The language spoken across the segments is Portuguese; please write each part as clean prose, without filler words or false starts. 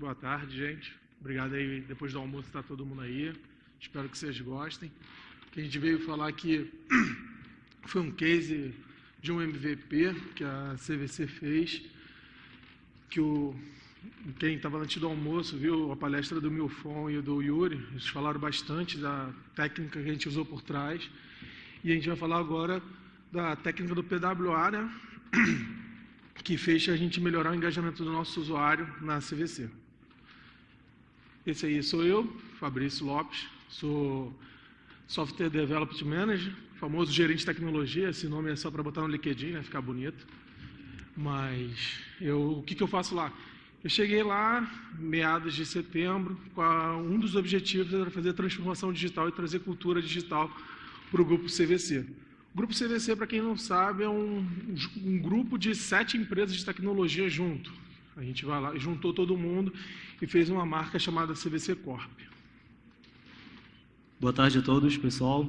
Boa tarde, gente. Obrigado aí, depois do almoço está todo mundo aí. Espero que vocês gostem. O que a gente veio falar aqui foi um case de um MVP que a CVC fez, que quem estava antes do almoço viu a palestra do Milfon e do Yuri, eles falaram bastante da técnica que a gente usou por trás, e a gente vai falar agora da técnica do PWA, né, que fez a gente melhorar o engajamento do nosso usuário na CVC. Esse aí sou eu, Fabrício Lopes, sou Software Development Manager, famoso gerente de tecnologia. Esse nome é só para botar no LinkedIn, né, ficar bonito. Mas o que eu faço lá? Eu cheguei lá, meados de setembro, um dos objetivos era fazer transformação digital e trazer cultura digital para o Grupo CVC. O Grupo CVC, para quem não sabe, é um grupo de 7 empresas de tecnologia junto. A gente vai lá, juntou todo mundo e fez uma marca chamada CVC Corp. Boa tarde a todos, pessoal.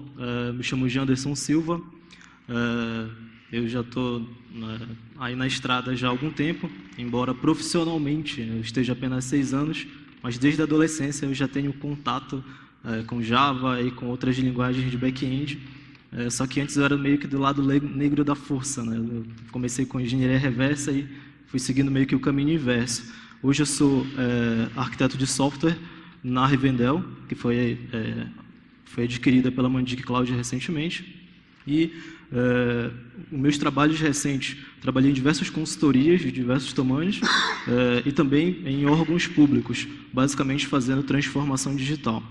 Me chamo Janderson Silva. Eu já estou aí na estrada já há algum tempo, embora profissionalmente eu esteja apenas 6 anos, mas desde a adolescência eu já tenho contato com Java e com outras linguagens de back-end. Só que antes eu era meio que do lado negro da força, né? Eu comecei com engenharia reversa e fui seguindo meio que o caminho inverso. Hoje eu sou arquiteto de software na Rivendell, que foi adquirida pela Mandic Cloud recentemente. E os meus trabalhos recentes, trabalhei em diversas consultorias de diversos tamanhos e também em órgãos públicos, basicamente fazendo transformação digital.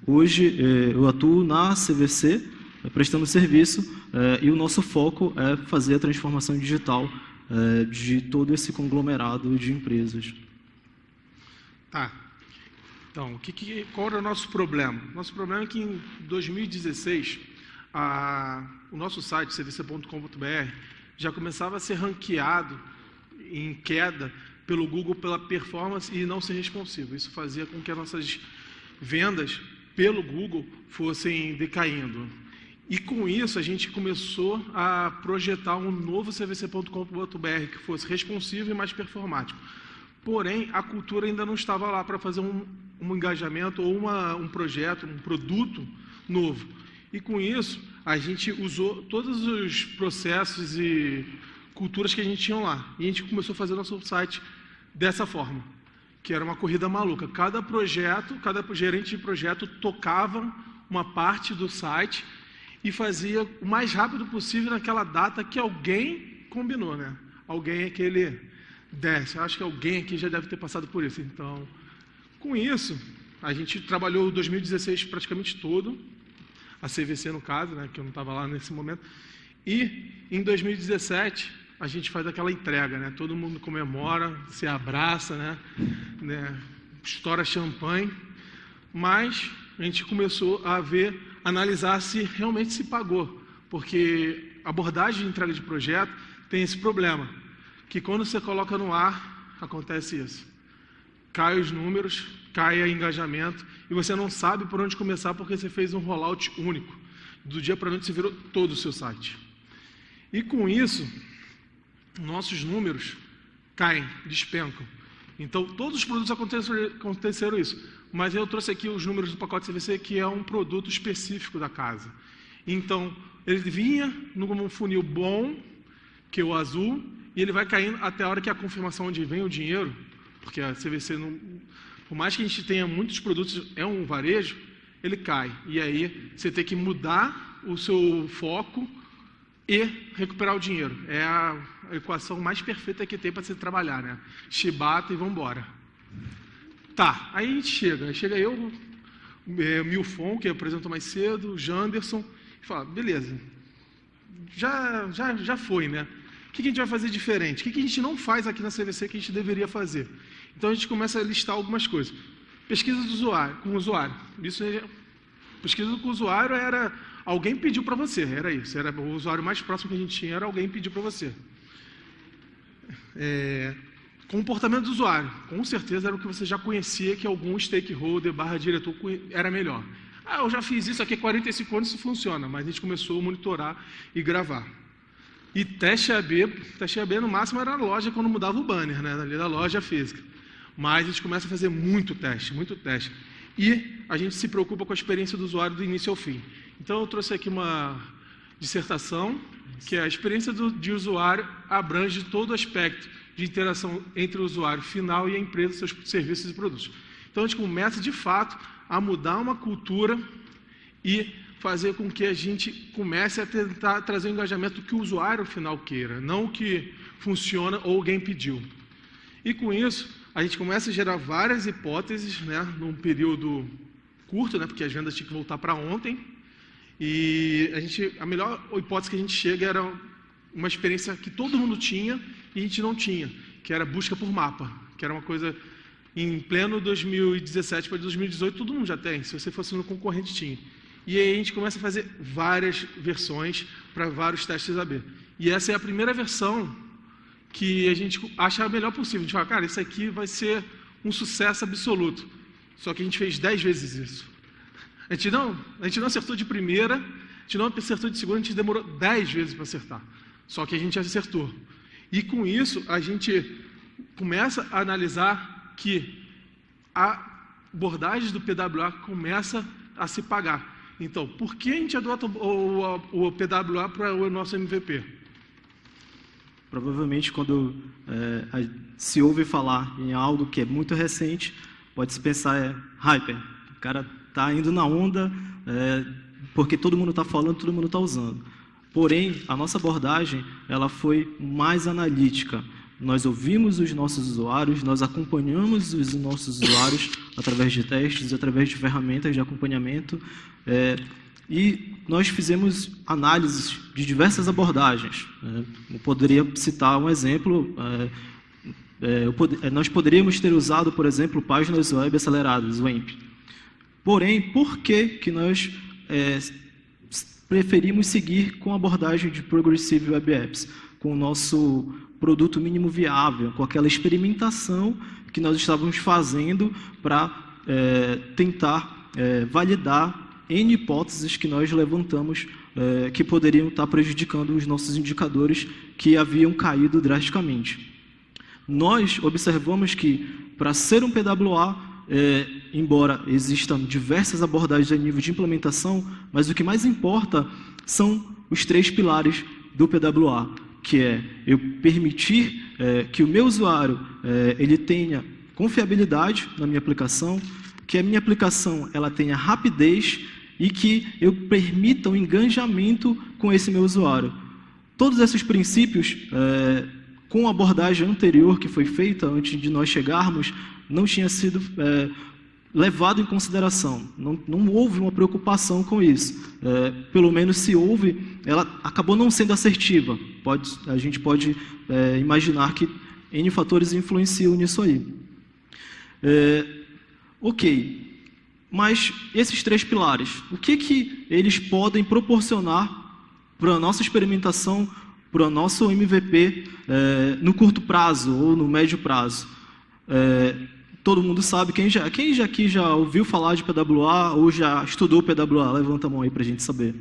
Hoje eu atuo na CVC, prestando serviço, e o nosso foco é fazer a transformação digital de todo esse conglomerado de empresas. Tá. Então, qual era o nosso problema? Nosso problema é que em 2016, o nosso site, cvc.com.br, já começava a ser ranqueado em queda pelo Google pela performance e não ser responsivo. Isso fazia com que as nossas vendas pelo Google fossem decaindo. E com isso a gente começou a projetar um novo cvc.com.br que fosse responsivo e mais performático. Porém, a cultura ainda não estava lá para fazer um engajamento ou um projeto, um produto novo. E com isso, a gente usou todos os processos e culturas que a gente tinha lá. E a gente começou a fazer nosso site dessa forma, que era uma corrida maluca. Cada gerente de projeto tocava uma parte do site e fazia o mais rápido possível naquela data que alguém combinou, né? Alguém aquele desce. Acho que alguém aqui já deve ter passado por isso. Então, com isso, a gente trabalhou 2016 praticamente todo, a CVC no caso, né, que eu não estava lá nesse momento, e em 2017 a gente faz aquela entrega, né? Todo mundo comemora, se abraça, né? Estoura champanhe, mas a gente começou a analisar se realmente se pagou, porque a abordagem de entrega de projeto tem esse problema, que quando você coloca no ar, acontece isso. Cai os números, cai o engajamento, e você não sabe por onde começar porque você fez um rollout único. Do dia para a noite você virou todo o seu site. E com isso, nossos números caem, despencam. Então, todos os produtos aconteceram isso. Mas eu trouxe aqui os números do pacote CVC, que é um produto específico da casa. Então, ele vinha num funil bom, que é o azul, e ele vai caindo até a hora que a confirmação onde vem o dinheiro, porque a CVC, por mais que a gente tenha muitos produtos, é um varejo, ele cai. E aí você tem que mudar o seu foco e recuperar o dinheiro. É a equação mais perfeita que tem para você trabalhar, né? Chibata e vamos embora. Tá, aí a gente chega eu, Milfon, que apresentou mais cedo, Janderson, e fala, beleza, já foi, né? O que a gente vai fazer diferente? O que a gente não faz aqui na CVC que a gente deveria fazer? Então a gente começa a listar algumas coisas. Pesquisa do usuário, com o usuário. Pesquisa com o usuário era alguém pediu para você, era isso. Era o usuário mais próximo que a gente tinha, era alguém pediu para você. Comportamento do usuário. Com certeza era o que você já conhecia que algum stakeholder / diretor era melhor. Eu já fiz isso aqui há 45 anos, isso funciona, mas a gente começou a monitorar e gravar. E teste AB no máximo era a loja quando mudava o banner, né, ali da loja física. mas a gente começa a fazer muito teste. E a gente se preocupa com a experiência do usuário do início ao fim. Então, eu trouxe aqui uma dissertação, que é a experiência de usuário abrange todo o aspecto de interação entre o usuário final e a empresa, seus serviços e produtos. Então, a gente começa, de fato, a mudar uma cultura e fazer com que a gente comece a tentar trazer o engajamento que o usuário final queira, não o que funciona ou alguém pediu. E com isso, a gente começa a gerar várias hipóteses, né, num período curto, né, porque as vendas tinham que voltar para ontem. E a melhor hipótese que a gente chega era uma experiência que todo mundo tinha e a gente não tinha, que era busca por mapa, que era uma coisa em pleno 2017 para 2018, todo mundo já tem, se você fosse no concorrente tinha. E aí a gente começa a fazer várias versões para vários testes AB. E essa é a primeira versão que a gente acha a melhor possível. A gente fala, cara, isso aqui vai ser um sucesso absoluto. Só que a gente fez 10 vezes isso. A gente não acertou de primeira, a gente não acertou de segunda, a gente demorou 10 vezes para acertar. Só que a gente acertou. E com isso, a gente começa a analisar que a abordagem do PWA começa a se pagar. Então, por que a gente adota o PWA para o nosso MVP? Provavelmente, quando se ouve falar em algo que é muito recente, pode-se pensar hyper. O cara está indo na onda porque todo mundo está falando, todo mundo está usando. Porém, a nossa abordagem ela foi mais analítica. Nós ouvimos os nossos usuários, nós acompanhamos os nossos usuários através de testes, através de ferramentas de acompanhamento, e nós fizemos análises de diversas abordagens. Eu poderia citar um exemplo, nós poderíamos ter usado, por exemplo, páginas web aceleradas, WAMP. Porém, por que nós preferimos seguir com a abordagem de Progressive Web Apps, com o nosso produto mínimo viável, com aquela experimentação que nós estávamos fazendo para tentar validar N hipóteses que nós levantamos que poderiam estar prejudicando os nossos indicadores que haviam caído drasticamente. Nós observamos que, para ser um PWA, embora existam diversas abordagens a nível de implementação, mas o que mais importa são os 3 pilares do PWA, que é eu permitir que o meu usuário ele tenha confiabilidade na minha aplicação, que a minha aplicação ela tenha rapidez e que eu permita o engajamento com esse meu usuário. Todos esses princípios, com a abordagem anterior que foi feita antes de nós chegarmos, não tinha sido levado em consideração. Não houve uma preocupação com isso. Pelo menos se houve, ela acabou não sendo assertiva. A gente pode imaginar que N fatores influenciam nisso aí. Ok. Mas esses 3 pilares, o que eles podem proporcionar para a nossa experimentação, para o nosso MVP no curto prazo ou no médio prazo? Todo mundo sabe, quem aqui já ouviu falar de PWA ou já estudou PWA? Levanta a mão aí para a gente saber.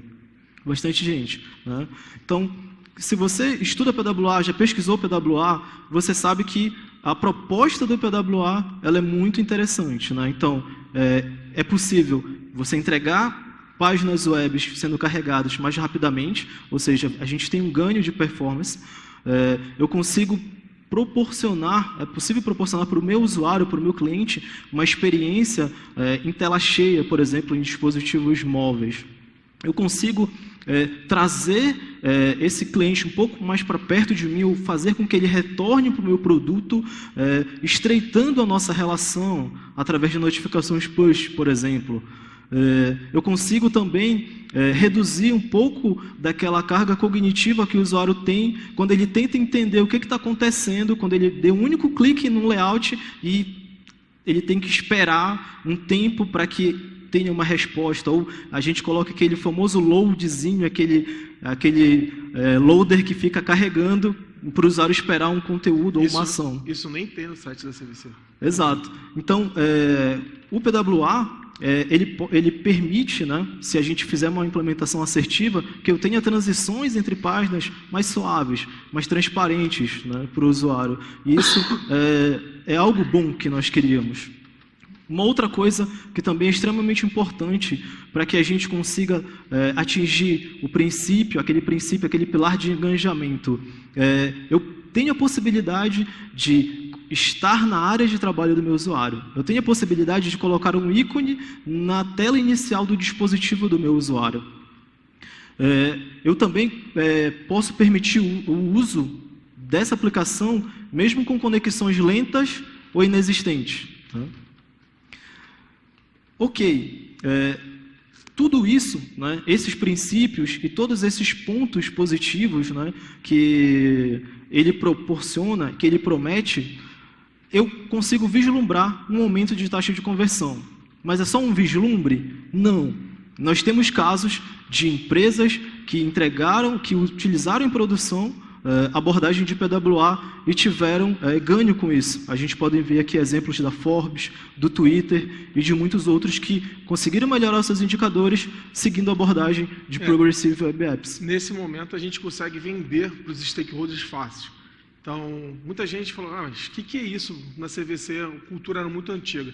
Bastante gente, né? Então, se você estuda PWA, já pesquisou PWA, você sabe que a proposta do PWA ela é muito interessante, né? Então, é possível você entregar páginas web sendo carregadas mais rapidamente, ou seja, a gente tem um ganho de performance. Eu consigo é possível proporcionar para o meu usuário, para o meu cliente, uma experiência em tela cheia, por exemplo, em dispositivos móveis. Eu consigo trazer esse cliente um pouco mais para perto de mim, fazer com que ele retorne para o meu produto, estreitando a nossa relação através de notificações push, por exemplo. Eu consigo também reduzir um pouco daquela carga cognitiva que o usuário tem quando ele tenta entender o que está acontecendo, quando ele deu um único clique num layout e ele tem que esperar um tempo para que tenha uma resposta, ou a gente coloca aquele famoso loadzinho, aquele loader que fica carregando para o usuário esperar um conteúdo ou uma ação. Isso nem tem no site da CVC. Exato. Então, o PWA, ele permite, né, se a gente fizer uma implementação assertiva, que eu tenha transições entre páginas mais suaves, mais transparentes, né, para o usuário. E isso é algo bom que nós queríamos. Uma outra coisa que também é extremamente importante para que a gente consiga atingir aquele pilar de engajamento. Eu tenho a possibilidade de estar na área de trabalho do meu usuário. Eu tenho a possibilidade de colocar um ícone na tela inicial do dispositivo do meu usuário. Eu também posso permitir o uso dessa aplicação mesmo com conexões lentas ou inexistentes. Tá? Ok, tudo isso, né, esses princípios e todos esses pontos positivos, né, que ele proporciona, que ele promete, eu consigo vislumbrar um aumento de taxa de conversão. Mas é só um vislumbre? Não. Nós temos casos de empresas que utilizaram em produção abordagem de PWA e tiveram ganho com isso. A gente pode ver aqui exemplos da Forbes, do Twitter e de muitos outros que conseguiram melhorar os seus indicadores seguindo a abordagem de Progressive Web Apps. Nesse momento, a gente consegue vender para os stakeholders fácil. Então, muita gente falou, mas o que é isso na CVC? A cultura era muito antiga.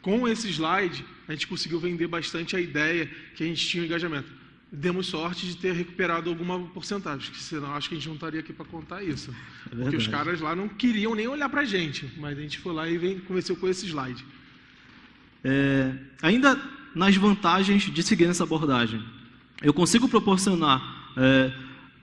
Com esse slide, a gente conseguiu vender bastante a ideia que a gente tinha um engajamento. Demos sorte de ter recuperado alguma porcentagem, porque senão acho que a gente não estaria aqui para contar isso. Porque os caras lá não queriam nem olhar para a gente, mas a gente foi lá e conversou com esse slide. Ainda nas vantagens de seguir essa abordagem, eu consigo proporcionar,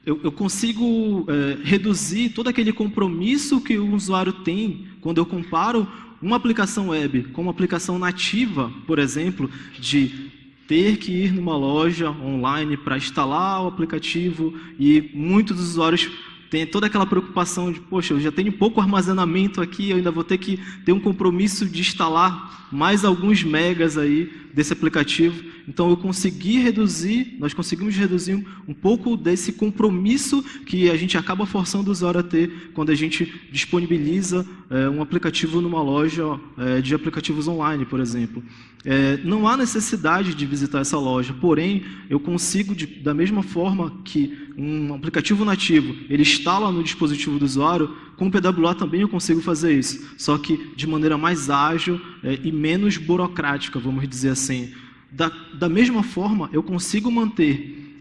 eu consigo reduzir todo aquele compromisso que o usuário tem quando eu comparo uma aplicação web com uma aplicação nativa, por exemplo, de ter que ir numa loja online para instalar o aplicativo, e muitos dos usuários têm toda aquela preocupação de, poxa, eu já tenho pouco armazenamento aqui, eu ainda vou ter que ter um compromisso de instalar mais alguns megas aí desse aplicativo. Então nós conseguimos reduzir um pouco desse compromisso que a gente acaba forçando o usuário a ter quando a gente disponibiliza um aplicativo numa loja de aplicativos online, por exemplo. Não há necessidade de visitar essa loja, porém, eu consigo, da mesma forma que um aplicativo nativo, ele instala no dispositivo do usuário, com o PWA também eu consigo fazer isso, só que de maneira mais ágil e menos burocrática, vamos dizer assim. Da mesma forma, eu consigo manter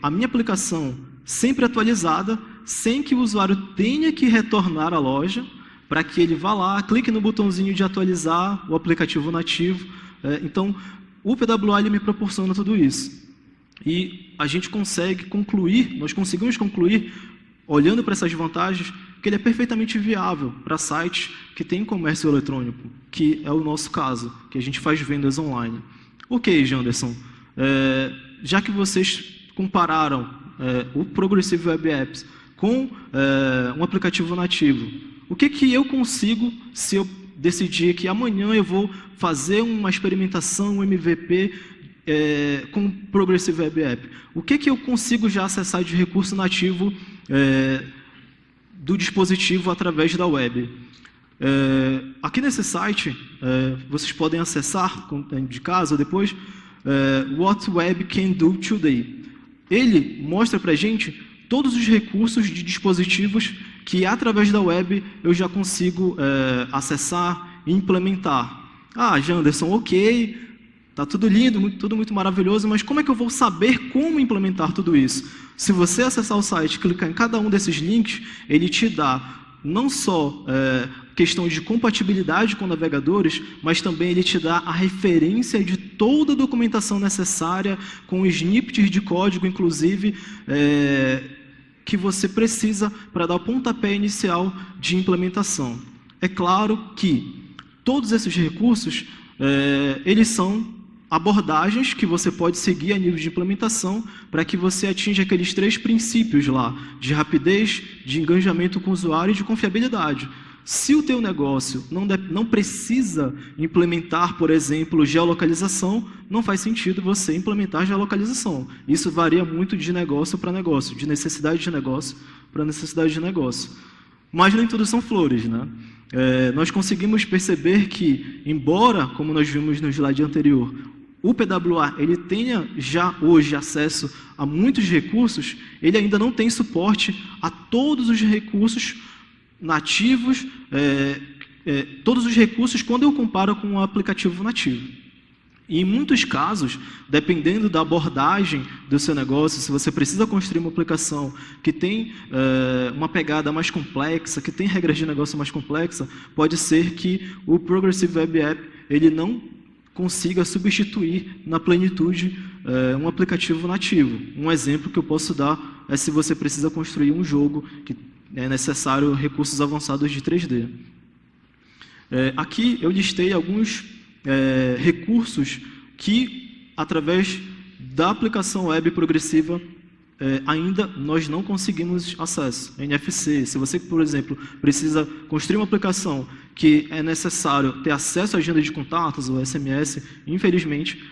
a minha aplicação sempre atualizada, sem que o usuário tenha que retornar à loja, para que ele vá lá, clique no botãozinho de atualizar o aplicativo nativo. Então, o PWA ele me proporciona tudo isso. E a gente nós conseguimos concluir, olhando para essas vantagens, que ele é perfeitamente viável para sites que têm comércio eletrônico, que é o nosso caso, que a gente faz vendas online. Ok, Janderson, já que vocês compararam o Progressive Web Apps com um aplicativo nativo, o que eu consigo se eu decidir que amanhã eu vou fazer uma experimentação, um MVP com Progressive Web App? O que eu consigo já acessar de recurso nativo do dispositivo através da web? Aqui nesse site, vocês podem acessar de casa depois, What Web Can Do Today. Ele mostra para a gente todos os recursos de dispositivos que através da web eu já consigo acessar e implementar. Ah, Janderson, ok, está tudo lindo, tudo muito maravilhoso, mas como é que eu vou saber como implementar tudo isso? Se você acessar o site, clicar em cada um desses links, ele te dá não só questão de compatibilidade com navegadores, mas também ele te dá a referência de toda a documentação necessária, com snippets de código, inclusive, que você precisa para dar o pontapé inicial de implementação. É claro que todos esses recursos, eles são abordagens que você pode seguir a nível de implementação para que você atinja aqueles 3 princípios lá, de rapidez, de engajamento com o usuário e de confiabilidade. Se o teu negócio não precisa implementar, por exemplo, geolocalização, não faz sentido você implementar geolocalização. Isso varia muito de negócio para negócio, de necessidade de negócio para necessidade de negócio. Mas nem tudo são flores, né? nós conseguimos perceber que, embora, como nós vimos no slide anterior, o PWA ele tenha já hoje acesso a muitos recursos, ele ainda não tem suporte a todos os recursos nativos, todos os recursos quando eu comparo com o aplicativo nativo. E em muitos casos, dependendo da abordagem do seu negócio, se você precisa construir uma aplicação que tem uma pegada mais complexa, que tem regras de negócio mais complexa, pode ser que o Progressive Web App ele não consiga substituir na plenitude um aplicativo nativo. Um exemplo que eu posso dar é se você precisa construir um jogo que é necessário recursos avançados de 3D. Aqui eu listei alguns recursos que, através da aplicação web progressiva, ainda nós não conseguimos acesso. NFC, se você, por exemplo, precisa construir uma aplicação que é necessário ter acesso à agenda de contatos, ou SMS, infelizmente,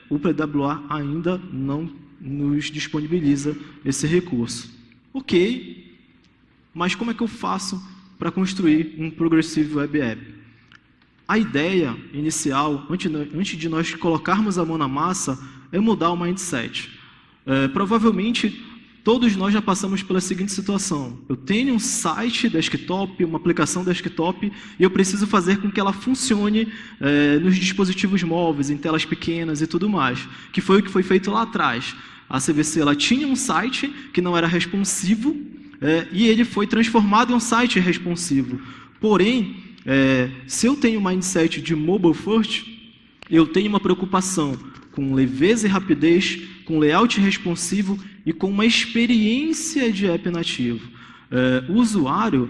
o PWA ainda não nos disponibiliza esse recurso. Ok, mas como é que eu faço para construir um Progressive Web App? A ideia inicial, antes de nós colocarmos a mão na massa, é mudar o mindset. Provavelmente, todos nós já passamos pela seguinte situação. Eu tenho um site desktop, uma aplicação desktop, e eu preciso fazer com que ela funcione nos dispositivos móveis, em telas pequenas e tudo mais, que foi o que foi feito lá atrás. A CVC ela tinha um site que não era responsivo, e ele foi transformado em um site responsivo. Porém, se eu tenho um mindset de mobile first, eu tenho uma preocupação com leveza e rapidez, com layout responsivo e com uma experiência de app nativo. O usuário,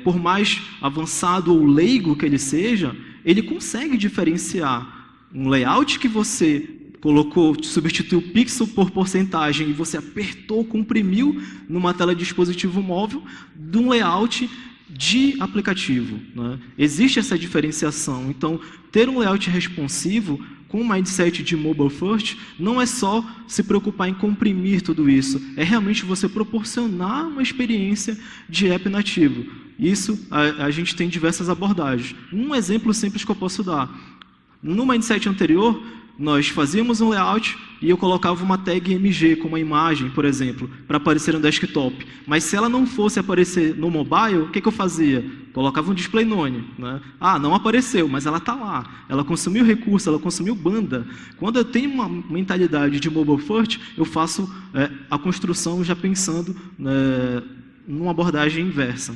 por mais avançado ou leigo que ele seja, ele consegue diferenciar um layout que você colocou, substituiu pixel por porcentagem e você apertou, comprimiu numa tela de dispositivo móvel, de um layout de aplicativo, né? Existe essa diferenciação. Então, ter um layout responsivo com um mindset de mobile first não é só se preocupar em comprimir tudo isso, é realmente você proporcionar uma experiência de app nativo. Isso a gente tem diversas abordagens. Um exemplo simples que eu posso dar. No mindset anterior, nós fazíamos um layout e eu colocava uma tag MG com uma imagem, por exemplo, para aparecer no desktop. Mas se ela não fosse aparecer no mobile, o que eu fazia? Colocava um display none, né? Ah, não apareceu, mas ela está lá. Ela consumiu recurso, ela consumiu banda. Quando eu tenho uma mentalidade de mobile first, eu faço a construção já pensando numa abordagem inversa.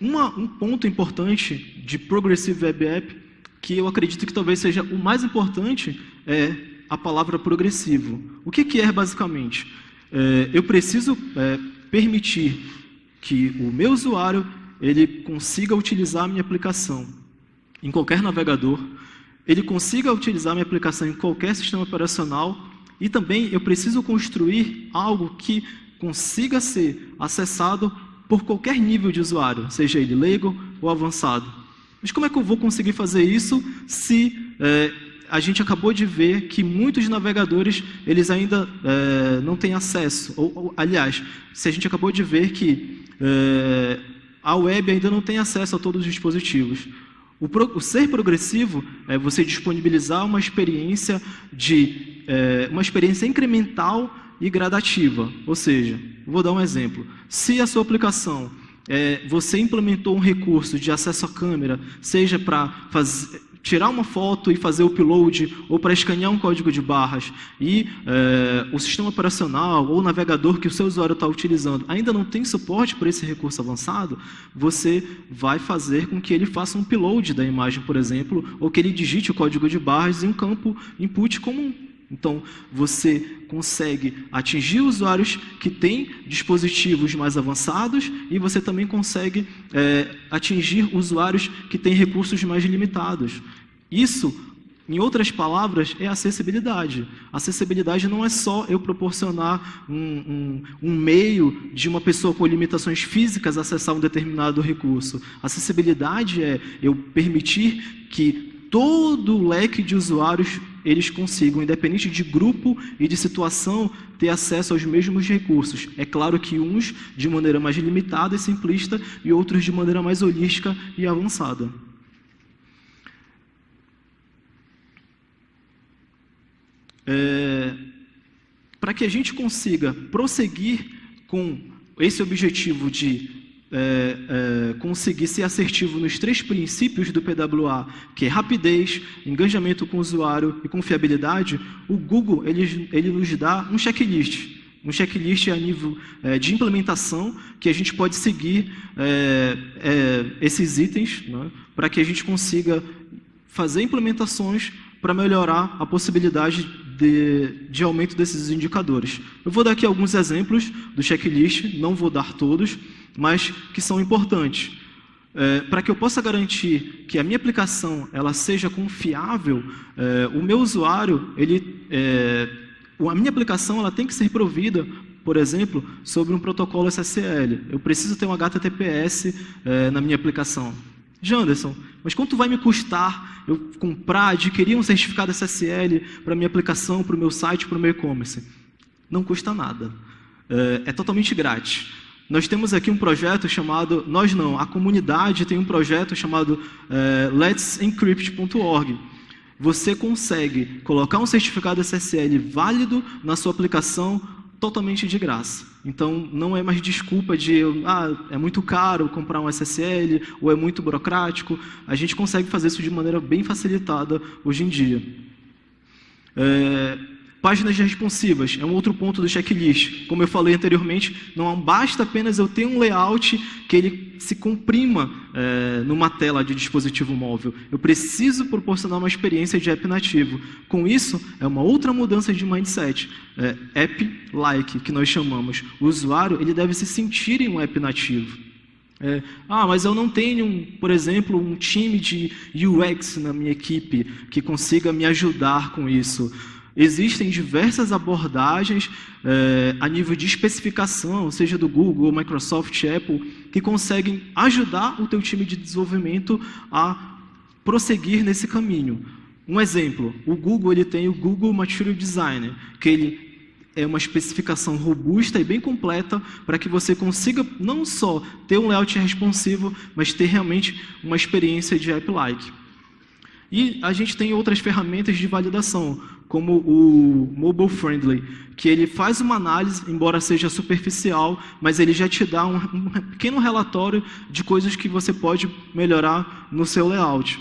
Um ponto importante de Progressive Web App, que eu acredito que talvez seja o mais importante, é a palavra progressivo. O que é basicamente? Eu preciso permitir que o meu usuário ele consiga utilizar a minha aplicação em qualquer navegador, ele consiga utilizar a minha aplicação em qualquer sistema operacional, e também eu preciso construir algo que consiga ser acessado por qualquer nível de usuário, seja ele leigo ou avançado. Mas como é que eu vou conseguir fazer isso se a gente acabou de ver que muitos navegadores eles ainda não têm acesso? Aliás, se a gente acabou de ver que a web ainda não tem acesso a todos os dispositivos. O ser progressivo é você disponibilizar uma experiência incremental e gradativa. Ou seja, vou dar um exemplo. Se a sua aplicação você implementou um recurso de acesso à câmera, seja para tirar uma foto e fazer o upload, ou para escanear um código de barras, e o sistema operacional ou o navegador que o seu usuário está utilizando ainda não tem suporte para esse recurso avançado, você vai fazer com que ele faça um upload da imagem, por exemplo, ou que ele digite o código de barras em um campo input comum. Então, você consegue atingir usuários que têm dispositivos mais avançados e você também consegue atingir usuários que têm recursos mais limitados. Isso, em outras palavras, é acessibilidade. Acessibilidade não é só eu proporcionar um meio de uma pessoa com limitações físicas acessar um determinado recurso. Acessibilidade é eu permitir que todo o leque de usuários eles consigam, independente de grupo e de situação, ter acesso aos mesmos recursos. É claro que uns de maneira mais limitada e simplista e outros de maneira mais holística e avançada. Para que a gente consiga prosseguir com esse objetivo de conseguir ser assertivo nos 3 princípios do PWA, que é rapidez, engajamento com o usuário e confiabilidade, o Google ele nos dá um checklist. Um checklist a nível de implementação, que a gente pode seguir esses itens, né, para que a gente consiga fazer implementações para melhorar a possibilidade de aumento desses indicadores. Eu vou dar aqui alguns exemplos do checklist, não vou dar todos, mas que são importantes. Para que eu possa garantir que a minha aplicação ela seja confiável, o meu usuário, a minha aplicação ela tem que ser provida, por exemplo, sobre um protocolo SSL. Eu preciso ter um HTTPS na minha aplicação. Janderson, mas quanto vai me custar eu comprar, adquirir um certificado SSL para a minha aplicação, para o meu site, para o meu e-commerce? Não custa nada. É totalmente grátis. Nós temos aqui um projeto chamado... a comunidade tem um projeto chamado let'sencrypt.org. Você consegue colocar um certificado SSL válido na sua aplicação totalmente de graça. Então, não é mais desculpa de é muito caro comprar um SSL ou é muito burocrático. A gente consegue fazer isso de maneira bem facilitada hoje em dia. Páginas responsivas é um outro ponto do checklist. Como eu falei anteriormente, não basta apenas eu ter um layout que ele se comprima numa tela de dispositivo móvel. Eu preciso proporcionar uma experiência de app nativo. Com isso, é uma outra mudança de mindset. App-like, que nós chamamos. O usuário ele deve se sentir em um app nativo. Mas eu não tenho, por exemplo, um time de UX na minha equipe que consiga me ajudar com isso. Existem diversas abordagens a nível de especificação, seja do Google, Microsoft, Apple, que conseguem ajudar o teu time de desenvolvimento a prosseguir nesse caminho. Um exemplo, o Google ele tem o Google Material Designer, que ele é uma especificação robusta e bem completa para que você consiga não só ter um layout responsivo, mas ter realmente uma experiência de app-like. E a gente tem outras ferramentas de validação, como o Mobile Friendly, que ele faz uma análise, embora seja superficial, mas ele já te dá um pequeno relatório de coisas que você pode melhorar no seu layout.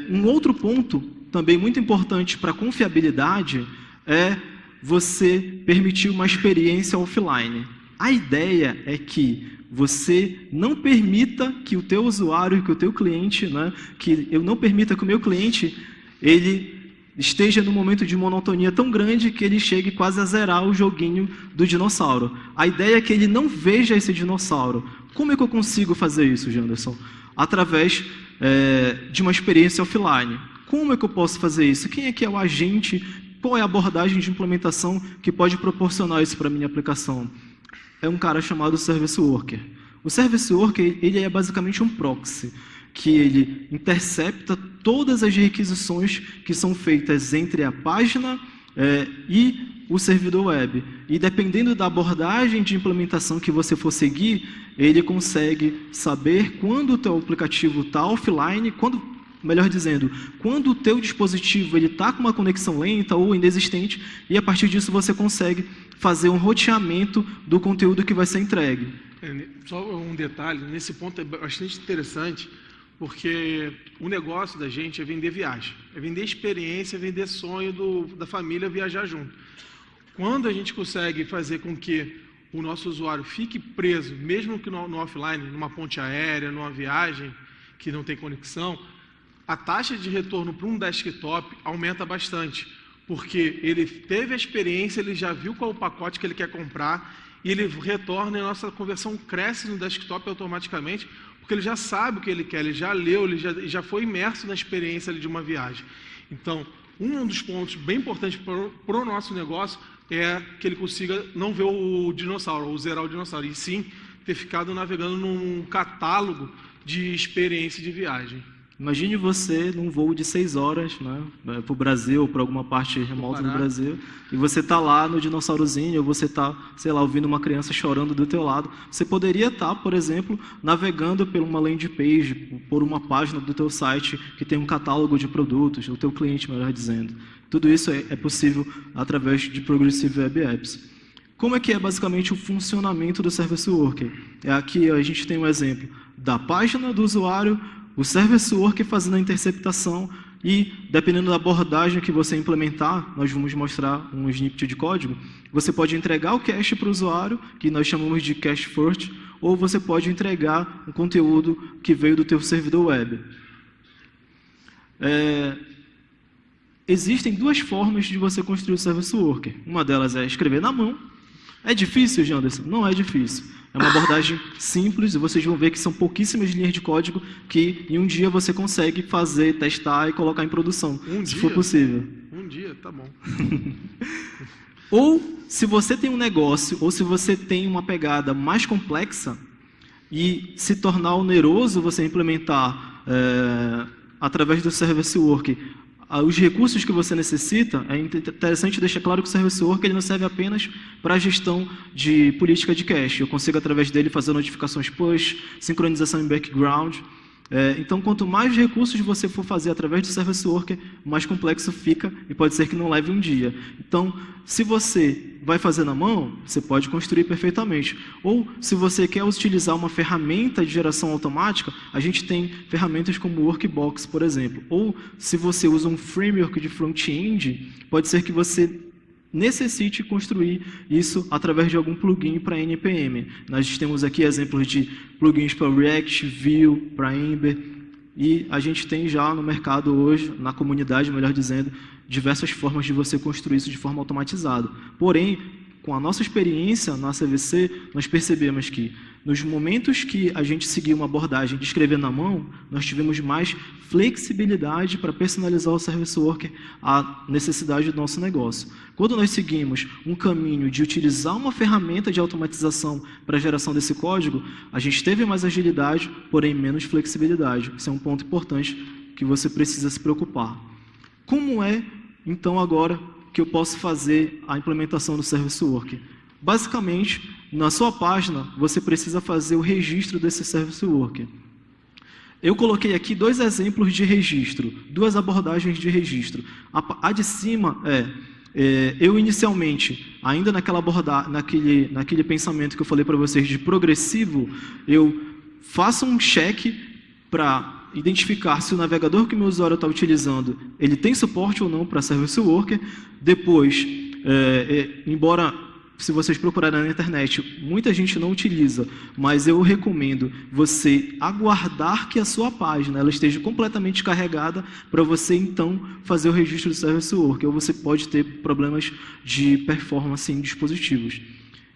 Um outro ponto, também muito importante para a confiabilidade, é você permitir uma experiência offline. A ideia é que você não permita que o teu usuário, que o teu cliente, que eu não permita que o meu cliente ele esteja num momento de monotonia tão grande que ele chegue quase a zerar o joguinho do dinossauro. A ideia é que ele não veja esse dinossauro. Como é que eu consigo fazer isso, Janderson? Através de uma experiência offline. Como é que eu posso fazer isso? Quem é que é o agente? Qual é a abordagem de implementação que pode proporcionar isso para a minha aplicação? É um cara chamado Service Worker. O Service Worker ele é basicamente um proxy, que ele intercepta todas as requisições que são feitas entre a página e o servidor web. E dependendo da abordagem de implementação que você for seguir, ele consegue saber quando o teu aplicativo está offline, melhor dizendo, quando o teu dispositivo está com uma conexão lenta ou inexistente, e a partir disso você consegue fazer um roteamento do conteúdo que vai ser entregue. Só um detalhe, nesse ponto é bastante interessante, porque o negócio da gente é vender viagem, é vender experiência, é vender sonho da família viajar junto. Quando a gente consegue fazer com que o nosso usuário fique preso, mesmo que no offline, numa ponte aérea, numa viagem que não tem conexão, a taxa de retorno para um desktop aumenta bastante, porque ele teve a experiência, ele já viu qual o pacote que ele quer comprar, e ele retorna e a nossa conversão cresce no desktop automaticamente, porque ele já sabe o que ele quer, ele já leu, ele já foi imerso na experiência de uma viagem. Então, um dos pontos bem importantes para o nosso negócio é que ele consiga não ver o dinossauro, ou zerar o dinossauro, e sim ter ficado navegando num catálogo de experiência de viagem. Imagine você num voo de 6 horas, né, para o Brasil ou para alguma parte remota do Brasil, e você está lá no dinossaurozinho, ou você está, sei lá, ouvindo uma criança chorando do teu lado. Você poderia estar, por exemplo, navegando por uma landing page, por uma página do teu site que tem um catálogo de produtos, o teu cliente, melhor dizendo. Tudo isso é possível através de Progressive Web Apps. Como é que é basicamente o funcionamento do Service Worker? Aqui a gente tem um exemplo da página do usuário, o Service Worker fazendo a interceptação e, dependendo da abordagem que você implementar, nós vamos mostrar um snippet de código, você pode entregar o cache para o usuário, que nós chamamos de cache first, ou você pode entregar um conteúdo que veio do teu servidor web. Existem 2 formas de você construir o Service Worker. Uma delas é escrever na mão. É difícil, Janderson? Não é difícil. É uma abordagem simples e vocês vão ver que são pouquíssimas linhas de código que em um dia você consegue fazer, testar e colocar em produção, se for possível. Um dia, tá bom. Ou, se você tem um negócio, ou se você tem uma pegada mais complexa e se tornar oneroso você implementar através do Service Worker os recursos que você necessita, é interessante deixar claro que o Service Worker ele não serve apenas para a gestão de política de cache. Eu consigo, através dele, fazer notificações push, sincronização em background. Então, quanto mais recursos você for fazer através do Service Worker, mais complexo fica e pode ser que não leve um dia. Então, se você vai fazer na mão, você pode construir perfeitamente. Ou, se você quer utilizar uma ferramenta de geração automática, a gente tem ferramentas como o Workbox, por exemplo. Ou, se você usa um framework de front-end, pode ser que você necessite construir isso através de algum plugin para NPM. Nós temos aqui exemplos de plugins para React, Vue, para Ember, e a gente tem já no mercado hoje, na comunidade, melhor dizendo, diversas formas de você construir isso de forma automatizada. Porém, com a nossa experiência na CVC, nós percebemos que nos momentos que a gente seguiu uma abordagem de escrever na mão, nós tivemos mais flexibilidade para personalizar o Service Worker à necessidade do nosso negócio. Quando nós seguimos um caminho de utilizar uma ferramenta de automatização para a geração desse código, a gente teve mais agilidade, porém menos flexibilidade. Isso é um ponto importante que você precisa se preocupar. Como é, então, agora que eu posso fazer a implementação do Service Worker? Basicamente, na sua página, você precisa fazer o registro desse Service Worker. Eu coloquei aqui 2 exemplos de registro, 2 abordagens de registro. A de cima eu inicialmente, ainda naquele pensamento que eu falei para vocês de progressivo, eu faço um check para identificar se o navegador que o meu usuário está utilizando, ele tem suporte ou não para Service Worker. Depois, embora, se vocês procurarem na internet, muita gente não utiliza, mas eu recomendo você aguardar que a sua página ela esteja completamente carregada para você, então, fazer o registro do Service Worker, ou você pode ter problemas de performance em dispositivos.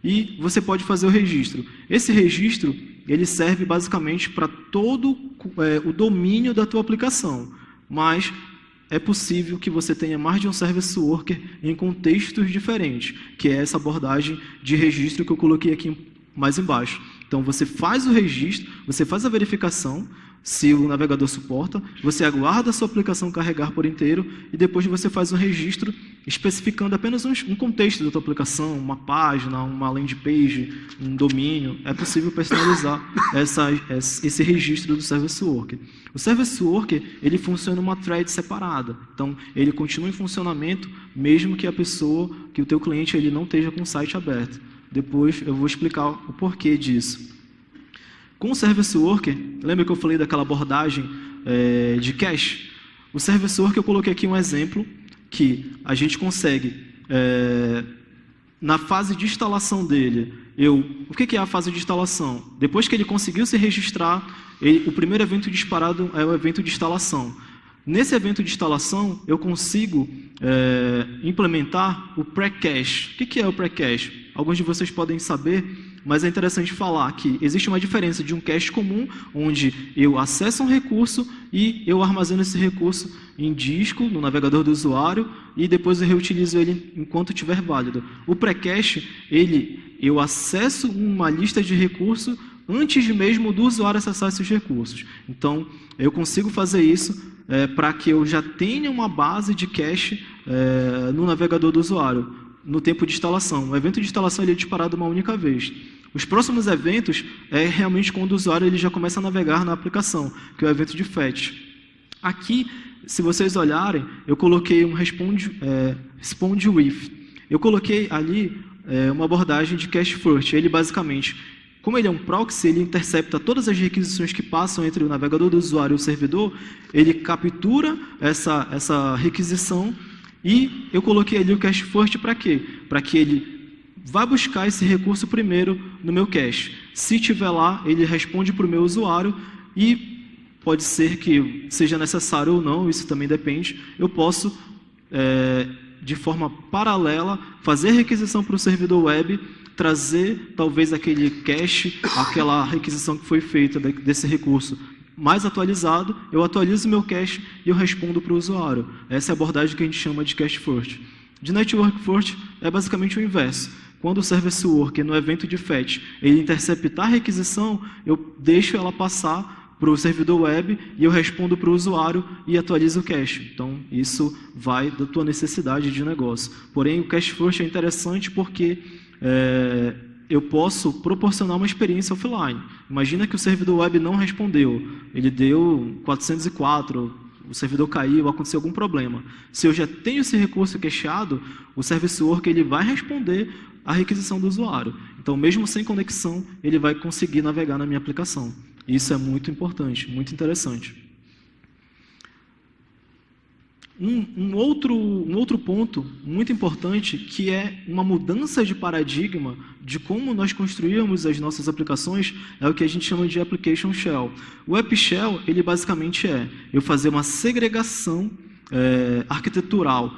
E você pode fazer o registro. Esse registro ele serve basicamente para todo o domínio da tua aplicação, mas é possível que você tenha mais de um Service Worker em contextos diferentes, que é essa abordagem de registro que eu coloquei aqui mais embaixo. Então, você faz o registro, você faz a verificação, se o navegador suporta, você aguarda a sua aplicação carregar por inteiro e depois você faz um registro especificando apenas um contexto da tua aplicação, uma página, uma landing page, um domínio. É possível personalizar esse registro do Service Worker. O Service Worker, ele funciona uma thread separada. Então, ele continua em funcionamento mesmo que o teu cliente ele não esteja com o site aberto. Depois eu vou explicar o porquê disso. Com o Service Worker, lembra que eu falei daquela abordagem de cache? O Service Worker, eu coloquei aqui um exemplo que a gente consegue, na fase de instalação dele, o que é a fase de instalação? Depois que ele conseguiu se registrar, o primeiro evento disparado é o evento de instalação. Nesse evento de instalação, eu consigo implementar o pré-cache. O que é o pré-cache? Alguns de vocês podem saber, mas é interessante falar que existe uma diferença de um cache comum, onde eu acesso um recurso e eu armazeno esse recurso em disco, no navegador do usuário, e depois eu reutilizo ele enquanto estiver válido. O pré-cache, eu acesso uma lista de recursos antes mesmo do usuário acessar esses recursos. Então, eu consigo fazer isso para que eu já tenha uma base de cache no navegador do usuário, no tempo de instalação. O evento de instalação ele é disparado uma única vez. Os próximos eventos é realmente quando o usuário ele já começa a navegar na aplicação, que é o evento de fetch. Aqui, se vocês olharem, eu coloquei um respond with. Eu coloquei ali uma abordagem de cache first. Ele basicamente, como ele é um proxy, ele intercepta todas as requisições que passam entre o navegador do usuário e o servidor, ele captura essa requisição e eu coloquei ali o cache first para quê? Para que ele vá buscar esse recurso primeiro no meu cache. Se tiver lá, ele responde para o meu usuário e pode ser que seja necessário ou não, isso também depende. Eu posso, de forma paralela, fazer requisição para o servidor web, trazer talvez aquele cache, aquela requisição que foi feita desse recurso mais atualizado, eu atualizo meu cache e eu respondo para o usuário. Essa é a abordagem que a gente chama de cache first. De network first é basicamente o inverso. Quando o service worker, no evento de fetch, ele interceptar a requisição, eu deixo ela passar para o servidor web e eu respondo para o usuário e atualizo o cache. Então, isso vai da tua necessidade de negócio. Porém, o cache first é interessante porque eu posso proporcionar uma experiência offline. Imagina que o servidor web não respondeu, ele deu 404, o servidor caiu, aconteceu algum problema. Se eu já tenho esse recurso cacheado, o service worker ele vai responder a requisição do usuário. Então, mesmo sem conexão, ele vai conseguir navegar na minha aplicação. Isso é muito importante, muito interessante. Um outro ponto muito importante, que é uma mudança de paradigma de como nós construímos as nossas aplicações, é o que a gente chama de Application Shell. O App Shell, ele basicamente eu fazer uma segregação arquitetural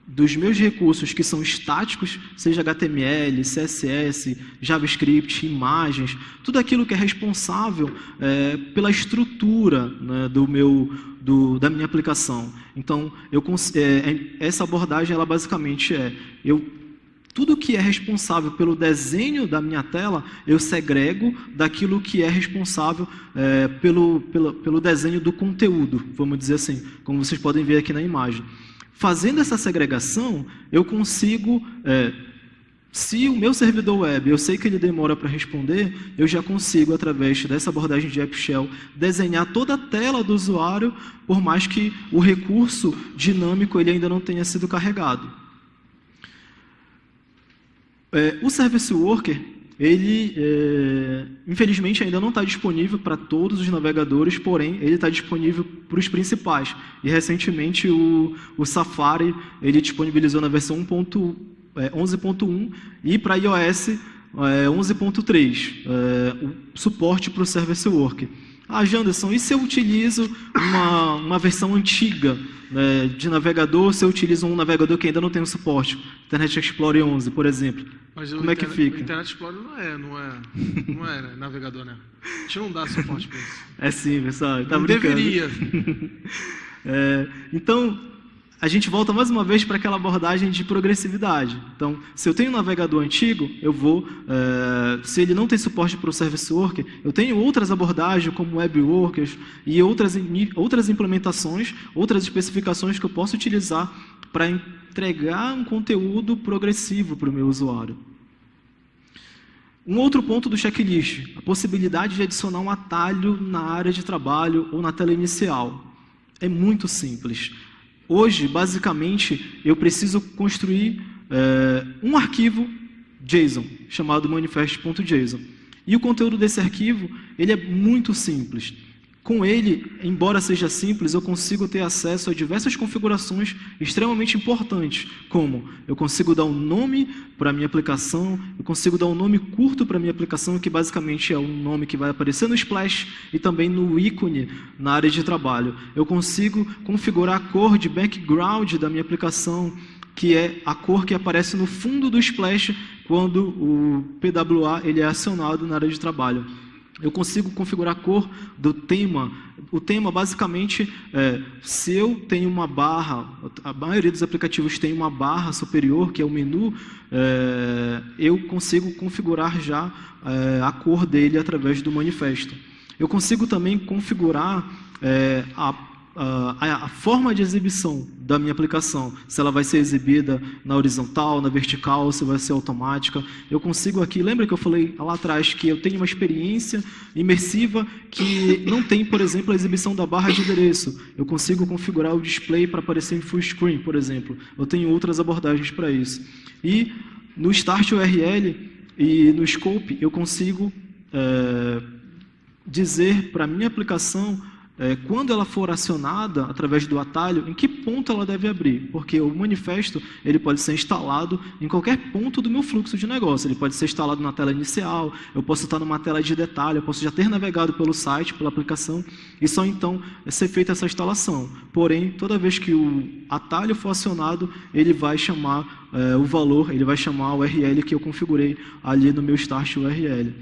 dos meus recursos que são estáticos, seja HTML, CSS, JavaScript, imagens, tudo aquilo que é responsável pela estrutura, né, da minha aplicação. Então, essa abordagem, ela basicamente tudo que é responsável pelo desenho da minha tela, eu segrego daquilo que é responsável pelo desenho do conteúdo, vamos dizer assim, como vocês podem ver aqui na imagem. Fazendo essa segregação, eu consigo, se o meu servidor web, eu sei que ele demora para responder, eu já consigo, através dessa abordagem de App Shell, desenhar toda a tela do usuário, por mais que o recurso dinâmico ele ainda não tenha sido carregado. O Service Worker, ele, infelizmente, ainda não está disponível para todos os navegadores, porém, ele está disponível para os principais. E, recentemente, o Safari ele disponibilizou na versão 11.1 e para iOS 11.3 o suporte para o Service Worker. Janderson, e se eu utilizo uma versão antiga de navegador, se eu utilizo um navegador que ainda não tem o suporte, Internet Explorer 11, por exemplo, mas como é que fica? O Internet Explorer não é navegador, né? A gente não dá suporte para isso. É sim, pessoal, tá não brincando. Deveria. Então, a gente volta mais uma vez para aquela abordagem de progressividade. Então, se eu tenho um navegador antigo, eu vou, se ele não tem suporte para o Service Worker, eu tenho outras abordagens, como Web Workers e outras implementações, outras especificações que eu posso utilizar para entregar um conteúdo progressivo para o meu usuário. Um outro ponto do checklist, a possibilidade de adicionar um atalho na área de trabalho ou na tela inicial. É muito simples. Hoje, basicamente, eu preciso construir um arquivo JSON, chamado manifest.json. E o conteúdo desse arquivo, ele é muito simples. Com ele, embora seja simples, eu consigo ter acesso a diversas configurações extremamente importantes, como eu consigo dar um nome para a minha aplicação, eu consigo dar um nome curto para a minha aplicação, que basicamente é um nome que vai aparecer no splash e também no ícone na área de trabalho. Eu consigo configurar a cor de background da minha aplicação, que é a cor que aparece no fundo do splash quando o PWA ele é acionado na área de trabalho. Eu consigo configurar a cor do tema. O tema, basicamente, se eu tenho uma barra, a maioria dos aplicativos tem uma barra superior, que é o menu, eu consigo configurar já a cor dele através do manifesto. Eu consigo também configurar a forma de exibição da minha aplicação, se ela vai ser exibida na horizontal, na vertical, se vai ser automática. Eu consigo aqui, lembra que eu falei lá atrás que eu tenho uma experiência imersiva que não tem, por exemplo, a exibição da barra de endereço. Eu consigo configurar o display para aparecer em full screen, por exemplo. Eu tenho outras abordagens para isso. E no Start URL e no Scope, eu consigo dizer para a minha aplicação quando ela for acionada através do atalho, em que ponto ela deve abrir, porque o manifesto ele pode ser instalado em qualquer ponto do meu fluxo de negócio. Ele pode ser instalado na tela inicial, eu posso estar numa tela de detalhe, eu posso já ter navegado pelo site, pela aplicação, e só então ser feita essa instalação. Porém, toda vez que o atalho for acionado, ele vai chamar o valor, ele vai chamar o URL que eu configurei ali no meu Start URL.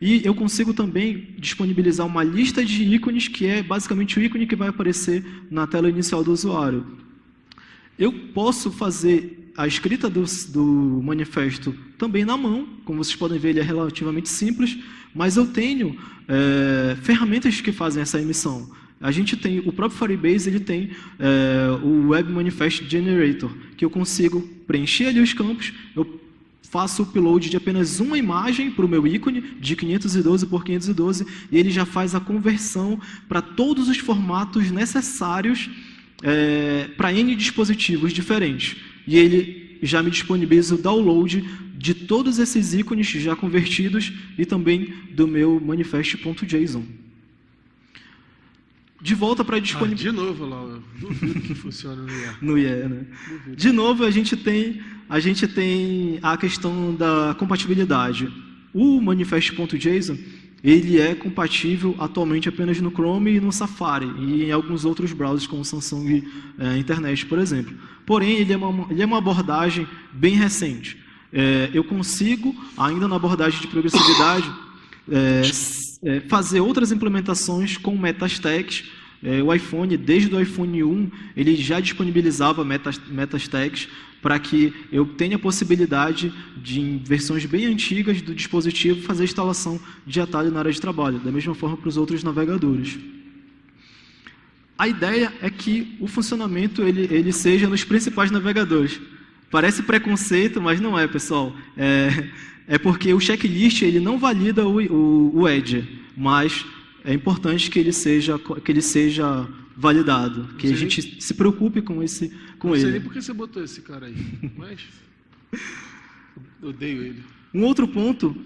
E eu consigo também disponibilizar uma lista de ícones, que é basicamente o ícone que vai aparecer na tela inicial do usuário. Eu posso fazer a escrita do manifesto também na mão, como vocês podem ver, ele é relativamente simples, mas eu tenho ferramentas que fazem essa emissão. A gente tem, o próprio Firebase, ele tem o Web Manifest Generator, que eu consigo preencher ali os campos, eu faço o upload de apenas uma imagem para o meu ícone, de 512 por 512, e ele já faz a conversão para todos os formatos necessários para N dispositivos diferentes. E ele já me disponibiliza o download de todos esses ícones já convertidos e também do meu manifest.json. De volta para disponibilidade. De novo, Laura, duvido que funciona no IE. No IE, né? Duvido. De novo, a gente tem a questão da compatibilidade. O manifest.json, ele é compatível atualmente apenas no Chrome e no Safari, e em alguns outros browsers, como o Samsung Internet, por exemplo. Porém, ele é uma abordagem bem recente. Eu consigo, ainda na abordagem de progressividade, fazer outras implementações com metastags. O iPhone, desde o iPhone 1, ele já disponibilizava metastags para que eu tenha a possibilidade de, em versões bem antigas do dispositivo, fazer a instalação de atalho na área de trabalho, da mesma forma para os outros navegadores. A ideia é que o funcionamento ele seja nos principais navegadores. Parece preconceito, mas não é, pessoal. É porque o checklist ele não valida o Edge, mas é importante que ele seja validado, que a gente se preocupe com ele. Não sei nem por que você botou esse cara aí, mas eu odeio ele. Um outro ponto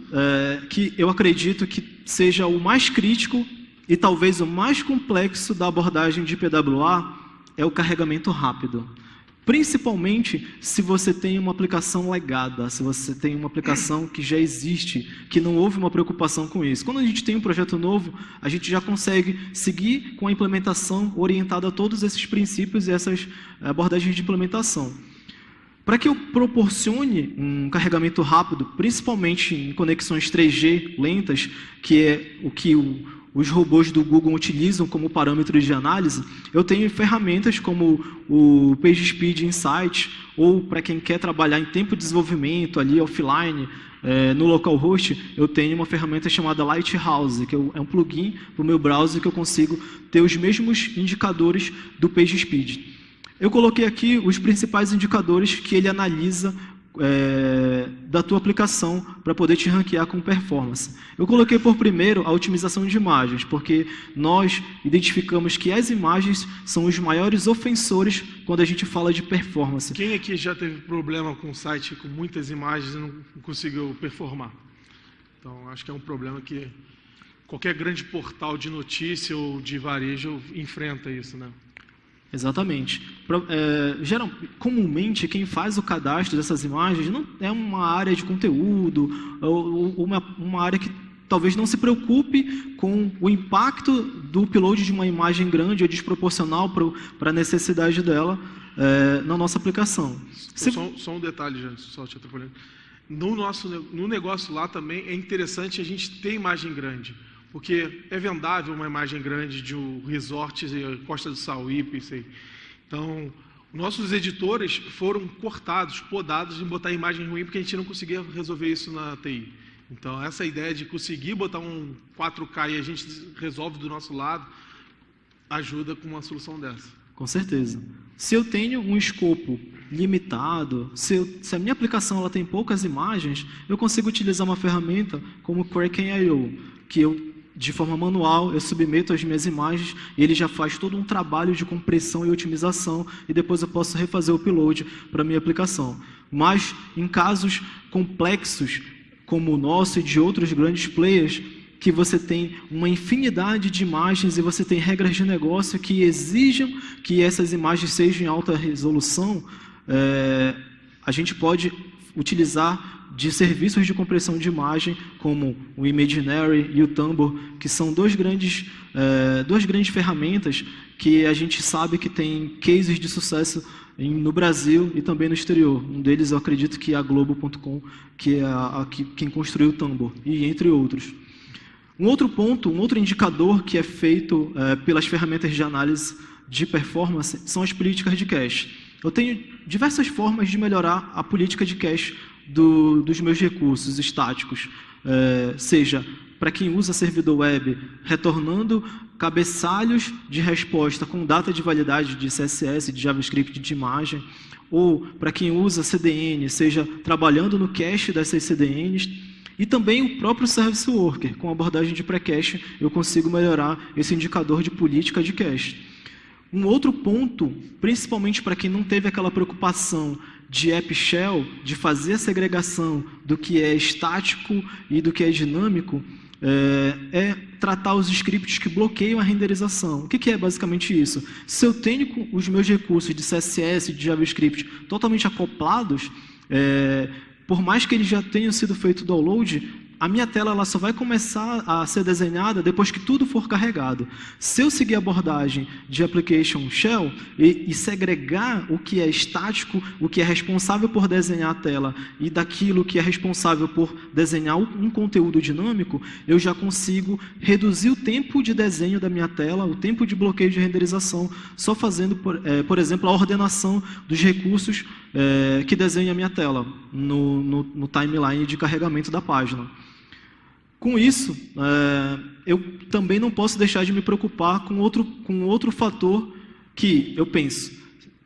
que eu acredito que seja o mais crítico e talvez o mais complexo da abordagem de PWA é o carregamento rápido. Principalmente se você tem uma aplicação legada, se você tem uma aplicação que já existe, que não houve uma preocupação com isso. Quando a gente tem um projeto novo, a gente já consegue seguir com a implementação orientada a todos esses princípios e essas abordagens de implementação. Para que eu proporcione um carregamento rápido, principalmente em conexões 3G lentas, que é o que os robôs do Google utilizam como parâmetro de análise, eu tenho ferramentas como o PageSpeed Insight, ou para quem quer trabalhar em tempo de desenvolvimento, ali offline, no localhost, eu tenho uma ferramenta chamada Lighthouse, que é um plugin para o meu browser que eu consigo ter os mesmos indicadores do PageSpeed. Eu coloquei aqui os principais indicadores que ele analisa da tua aplicação para poder te ranquear com performance. Eu coloquei por primeiro a otimização de imagens, porque nós identificamos que as imagens são os maiores ofensores quando a gente fala de performance. Quem aqui já teve problema com o site com muitas imagens e não conseguiu performar? Então, acho que é um problema que qualquer grande portal de notícia ou de varejo enfrenta isso, né? Exatamente. Comumente, quem faz o cadastro dessas imagens não é uma área de conteúdo, ou uma área que talvez não se preocupe com o impacto do upload de uma imagem grande ou desproporcional para a necessidade dela na nossa aplicação. Só um detalhe, gente, só te atrapalhando. No negócio lá também é interessante a gente ter imagem grande, porque é vendável uma imagem grande de um resort, Costa do Sauípe, então, nossos editores foram cortados, podados em botar imagem ruim, porque a gente não conseguia resolver isso na TI. Então, essa ideia de conseguir botar um 4K e a gente resolve do nosso lado, ajuda com uma solução dessa. Com certeza. Se eu tenho um escopo limitado, se a minha aplicação ela tem poucas imagens, eu consigo utilizar uma ferramenta como o Kraken.io, que de forma manual, eu submeto as minhas imagens e ele já faz todo um trabalho de compressão e otimização e depois eu posso refazer o upload para a minha aplicação. Mas, em casos complexos, como o nosso e de outros grandes players, que você tem uma infinidade de imagens e você tem regras de negócio que exijam que essas imagens sejam em alta resolução, a gente pode utilizar de serviços de compressão de imagem, como o Imaginary e o Tumblr, que são duas grandes ferramentas que a gente sabe que tem cases de sucesso no Brasil e também no exterior. Um deles, eu acredito que é a Globo.com, que é quem construiu o Tumblr, e entre outros. Um outro ponto, um outro indicador que é feito pelas ferramentas de análise de performance são as políticas de cache. Eu tenho diversas formas de melhorar a política de cache dos meus recursos estáticos, seja para quem usa servidor web, retornando cabeçalhos de resposta com data de validade de CSS, de JavaScript, de imagem, ou para quem usa CDN, seja trabalhando no cache dessas CDNs, e também o próprio Service Worker, com abordagem de pré-cache, eu consigo melhorar esse indicador de política de cache. Um outro ponto, principalmente para quem não teve aquela preocupação de App Shell, de fazer a segregação do que é estático e do que é dinâmico, é tratar os scripts que bloqueiam a renderização. O que é basicamente isso? Se eu tenho os meus recursos de CSS e de JavaScript totalmente acoplados, por mais que eles já tenham sido feito o download, a minha tela ela só vai começar a ser desenhada depois que tudo for carregado. Se eu seguir a abordagem de Application Shell e segregar o que é estático, o que é responsável por desenhar a tela e daquilo que é responsável por desenhar um conteúdo dinâmico, eu já consigo reduzir o tempo de desenho da minha tela, o tempo de bloqueio de renderização, só fazendo, por exemplo, a ordenação dos recursos que desenham a minha tela no timeline de carregamento da página. Com isso, eu também não posso deixar de me preocupar com outro fator que eu penso.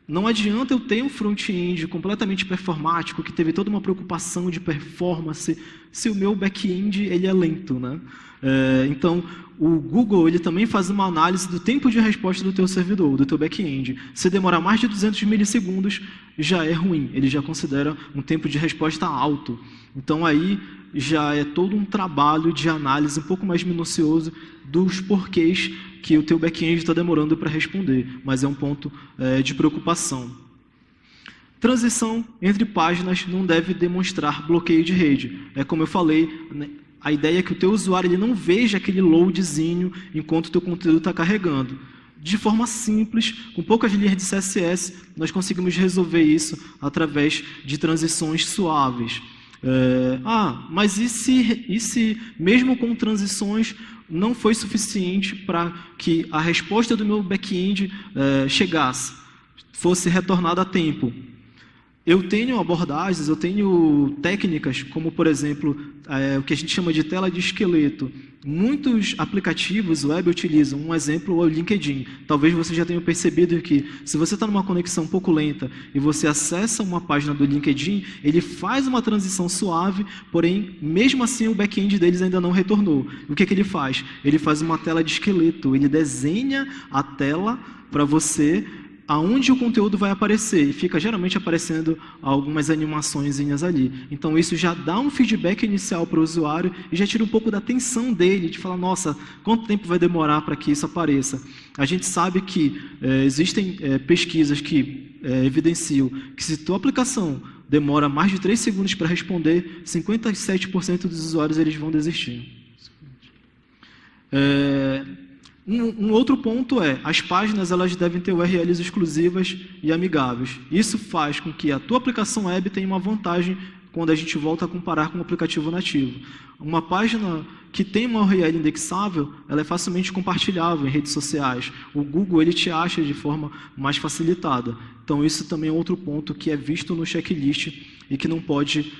Não adianta eu ter um front-end completamente performático, que teve toda uma preocupação de performance, se o meu back-end ele é lento, né? Então, o Google ele também faz uma análise do tempo de resposta do teu servidor, do teu back-end. Se demorar mais de 200 milissegundos, já é ruim. Ele já considera um tempo de resposta alto. Então, aí já é todo um trabalho de análise um pouco mais minucioso dos porquês que o teu back-end está demorando para responder. Mas é um ponto de preocupação. Transição entre páginas não deve demonstrar bloqueio de rede. É como eu falei, né? A ideia é que o teu usuário ele não veja aquele loadzinho enquanto o teu conteúdo está carregando. De forma simples, com poucas linhas de CSS, nós conseguimos resolver isso através de transições suaves. Mas e se mesmo com transições não foi suficiente para que a resposta do meu back-end chegasse, fosse retornada a tempo? Eu tenho abordagens, eu tenho técnicas, como, por exemplo, o que a gente chama de tela de esqueleto. Muitos aplicativos web utilizam. Um exemplo é o LinkedIn. Talvez você já tenha percebido que, se você está numa conexão um pouco lenta e você acessa uma página do LinkedIn, ele faz uma transição suave, porém, mesmo assim, o back-end deles ainda não retornou. O que ele faz? Ele faz uma tela de esqueleto. Ele desenha a tela para você aonde o conteúdo vai aparecer, e fica geralmente aparecendo algumas animaçõezinhas ali. Então isso já dá um feedback inicial para o usuário e já tira um pouco da tensão dele, de falar, nossa, quanto tempo vai demorar para que isso apareça? A gente sabe que existem pesquisas que evidenciam que se tua aplicação demora mais de 3 segundos para responder, 57% dos usuários eles vão desistir. Um outro ponto as páginas elas devem ter URLs exclusivas e amigáveis. Isso faz com que a tua aplicação web tenha uma vantagem quando a gente volta a comparar com um aplicativo nativo. Uma página que tem uma URL indexável, ela é facilmente compartilhável em redes sociais. O Google ele te acha de forma mais facilitada. Então, isso também é outro ponto que é visto no checklist e que não pode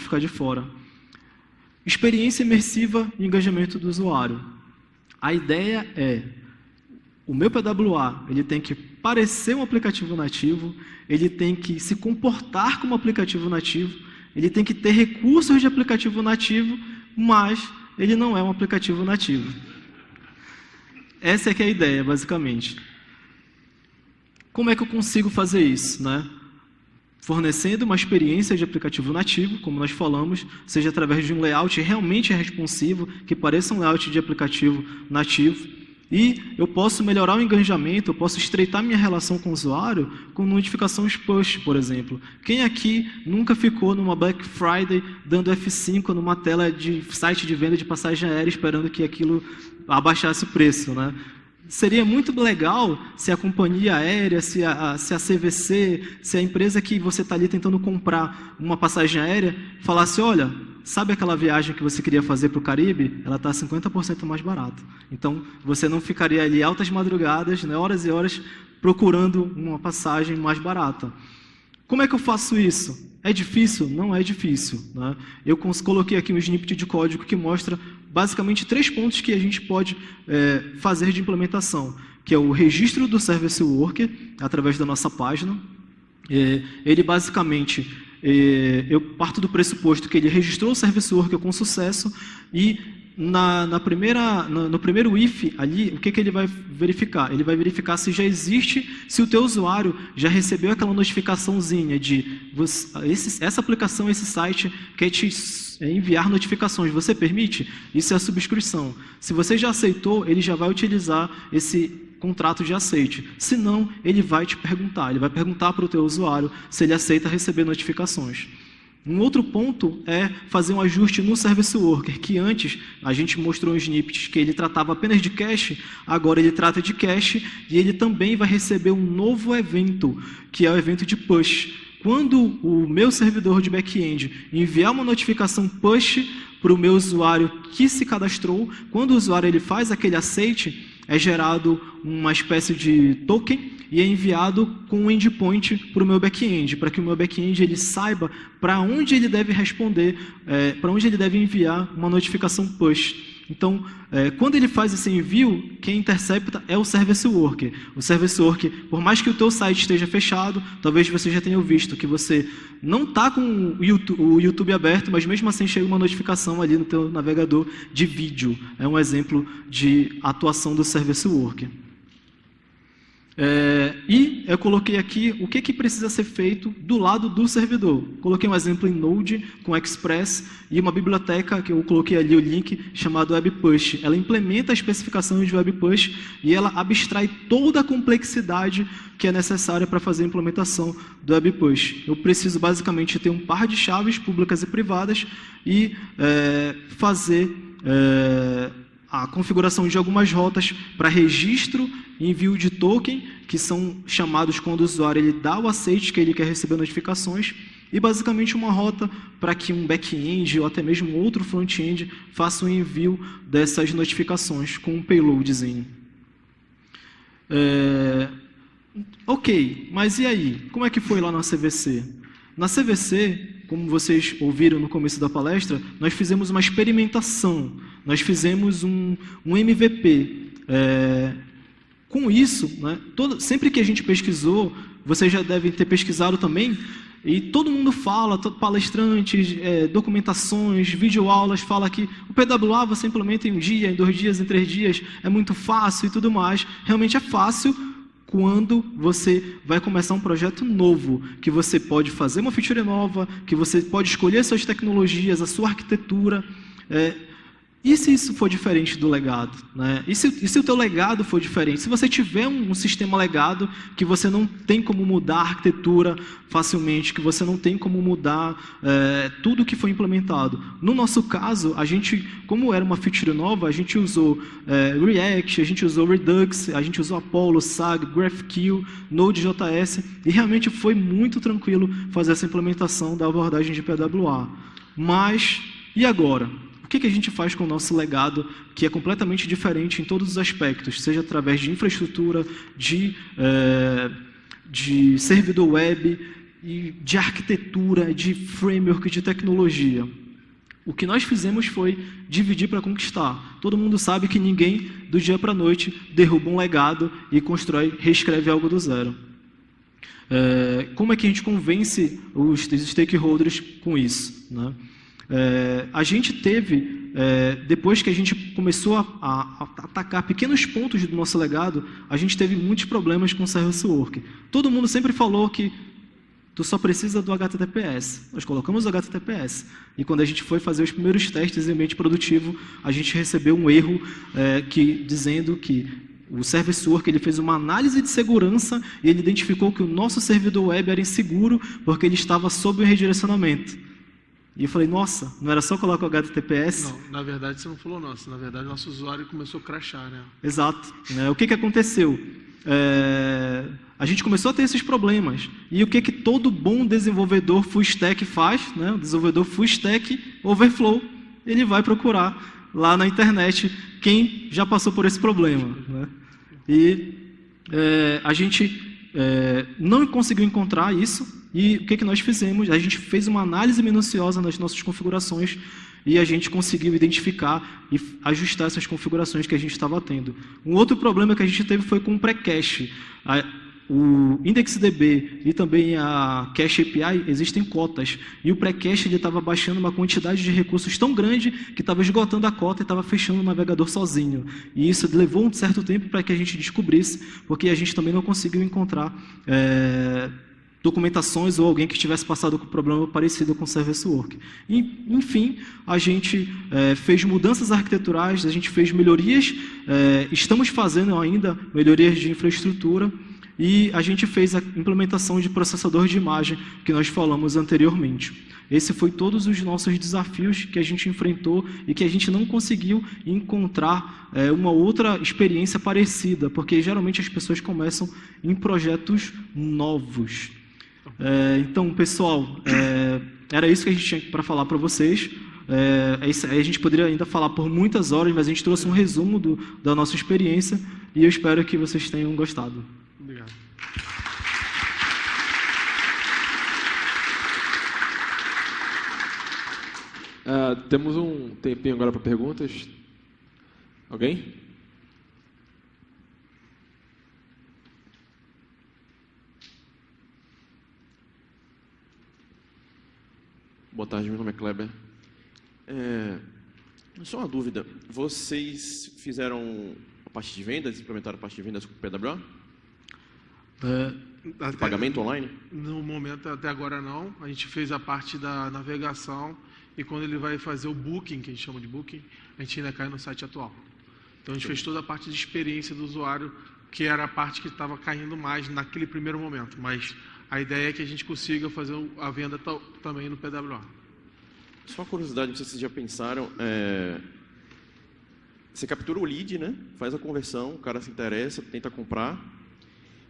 ficar de fora. Experiência imersiva e engajamento do usuário. A ideia é, o meu PWA ele tem que parecer um aplicativo nativo, ele tem que se comportar como aplicativo nativo, ele tem que ter recursos de aplicativo nativo, mas ele não é um aplicativo nativo. Essa é que é a ideia, basicamente. Como é que eu consigo fazer isso, né? Fornecendo uma experiência de aplicativo nativo, como nós falamos, seja através de um layout realmente responsivo, que pareça um layout de aplicativo nativo, e eu posso melhorar o engajamento, eu posso estreitar minha relação com o usuário com notificações push, por exemplo. Quem aqui nunca ficou numa Black Friday dando F5 numa tela de site de venda de passagem aérea esperando que aquilo abaixasse o preço, né? Seria muito legal se a companhia aérea, se a CVC, se a empresa que você está ali tentando comprar uma passagem aérea, falasse, olha, sabe aquela viagem que você queria fazer para o Caribe? Ela está 50% mais barata. Então, você não ficaria ali altas madrugadas, né, horas e horas, procurando uma passagem mais barata. Como é que eu faço isso? É difícil? Não é difícil, né? Eu coloquei aqui um snippet de código que mostra basicamente 3 pontos que a gente pode fazer de implementação, que é o registro do Service Worker, através da nossa página. Ele basicamente, eu parto do pressuposto que ele registrou o Service Worker com sucesso e no primeiro if ali, o que ele vai verificar? Ele vai verificar se já existe, se o teu usuário já recebeu aquela notificaçãozinha de essa aplicação, esse site quer te enviar notificações. Você permite? Isso é a subscrição. Se você já aceitou, ele já vai utilizar esse contrato de aceite. Se não, ele vai te perguntar. Ele vai perguntar para o teu usuário se ele aceita receber notificações. Um outro ponto é fazer um ajuste no Service Worker, que antes a gente mostrou em snippets que ele tratava apenas de cache, agora ele trata de cache e ele também vai receber um novo evento, que é o evento de push. Quando o meu servidor de back-end enviar uma notificação push para o meu usuário que se cadastrou, quando o usuário ele faz aquele aceite, é gerado uma espécie de token e é enviado com um endpoint para o meu back-end, para que o meu back-end ele saiba para onde ele deve responder, para onde ele deve enviar uma notificação push. Então, quando ele faz esse envio, quem intercepta é o Service Worker. O Service Worker, por mais que o teu site esteja fechado, talvez você já tenha visto que você não está com o YouTube aberto, mas mesmo assim chega uma notificação ali no teu navegador de vídeo. É um exemplo de atuação do Service Worker. E eu coloquei aqui o que precisa ser feito do lado do servidor. Coloquei um exemplo em Node com Express e uma biblioteca que eu coloquei ali o link chamado WebPush. Ela implementa a especificação de WebPush e ela abstrai toda a complexidade que é necessária para fazer a implementação do WebPush. Eu preciso basicamente ter um par de chaves públicas e privadas e fazer a configuração de algumas rotas para registro e envio de token, que são chamados quando o usuário ele dá o aceite que ele quer receber notificações, e basicamente uma rota para que um back-end ou até mesmo outro front-end faça o envio dessas notificações com um payloadzinho. Ok, mas e aí? Como é que foi lá na CVC? Na CVC, como vocês ouviram no começo da palestra, nós fizemos uma experimentação, nós fizemos um MVP. Com isso, né, sempre que a gente pesquisou, vocês já devem ter pesquisado também, e todo mundo fala, palestrantes, documentações, videoaulas, fala que o PWA você implementa em 1 dia, em 2 dias, em 3 dias, é muito fácil e tudo mais. Realmente é fácil quando você vai começar um projeto novo, que você pode fazer uma feature nova, que você pode escolher suas tecnologias, a sua arquitetura. E se isso for diferente do legado? Né? E se o teu legado for diferente? Se você tiver um sistema legado que você não tem como mudar a arquitetura facilmente, que você não tem como mudar tudo que foi implementado. No nosso caso, a gente, como era uma feature nova, a gente usou React, a gente usou Redux, a gente usou Apollo, SAG, GraphQL, Node.js, e realmente foi muito tranquilo fazer essa implementação da abordagem de PWA. Mas, e agora? O que a gente faz com o nosso legado, que é completamente diferente em todos os aspectos, seja através de infraestrutura, de servidor web, e de arquitetura, de framework, de tecnologia? O que nós fizemos foi dividir para conquistar. Todo mundo sabe que ninguém, do dia para a noite, derruba um legado e reescreve algo do zero. Como é que a gente convence os stakeholders com isso, né? A gente teve, depois que a gente começou a atacar pequenos pontos do nosso legado, a gente teve muitos problemas com o Service Work. Todo mundo sempre falou que tu só precisa do HTTPS. Nós colocamos o HTTPS. E quando a gente foi fazer os primeiros testes em ambiente produtivo, a gente recebeu um erro dizendo que o Service Work ele fez uma análise de segurança e ele identificou que o nosso servidor web era inseguro porque ele estava sob o redirecionamento. E eu falei, nossa, não era só colocar o HTTPS? Não, na verdade você não falou nossa, na verdade nosso usuário começou a crashar, né? Exato. O que aconteceu? A gente começou a ter esses problemas. E o que todo bom desenvolvedor full stack faz? Né? O desenvolvedor full stack overflow, ele vai procurar lá na internet quem já passou por esse problema. Né? E a gente não conseguiu encontrar isso. E o que nós fizemos? A gente fez uma análise minuciosa nas nossas configurações e a gente conseguiu identificar e ajustar essas configurações que a gente estava tendo. Um outro problema que a gente teve foi com o pré-cache. O IndexDB e também a Cache API existem cotas. E o pré-cache estava baixando uma quantidade de recursos tão grande que estava esgotando a cota e estava fechando o navegador sozinho. E isso levou um certo tempo para que a gente descobrisse, porque a gente também não conseguiu encontrar documentações ou alguém que tivesse passado com problema parecido com o Service Work. E, enfim, a gente fez mudanças arquiteturais, a gente fez melhorias, estamos fazendo ainda melhorias de infraestrutura e a gente fez a implementação de processador de imagem que nós falamos anteriormente. Esse foi todos os nossos desafios que a gente enfrentou e que a gente não conseguiu encontrar uma outra experiência parecida, porque geralmente as pessoas começam em projetos novos. Então, pessoal, era isso que a gente tinha para falar para vocês. A gente poderia ainda falar por muitas horas, mas a gente trouxe um resumo da nossa experiência e eu espero que vocês tenham gostado. Obrigado. Temos um tempinho agora para perguntas. Alguém? Boa tarde, meu nome é Kleber. Só uma dúvida. Vocês fizeram a parte de vendas, implementaram a parte de vendas com o PWA? Pagamento online? No momento, até agora não. A gente fez a parte da navegação e quando ele vai fazer o booking, que a gente chama de booking, a gente ainda cai no site atual. Então a gente fez toda a parte de experiência do usuário, que era a parte que estava caindo mais naquele primeiro momento. Mas a ideia é que a gente consiga fazer a venda também no PWA. Só uma curiosidade, não sei se vocês já pensaram, você captura o lead, né? Faz a conversão, o cara se interessa, tenta comprar,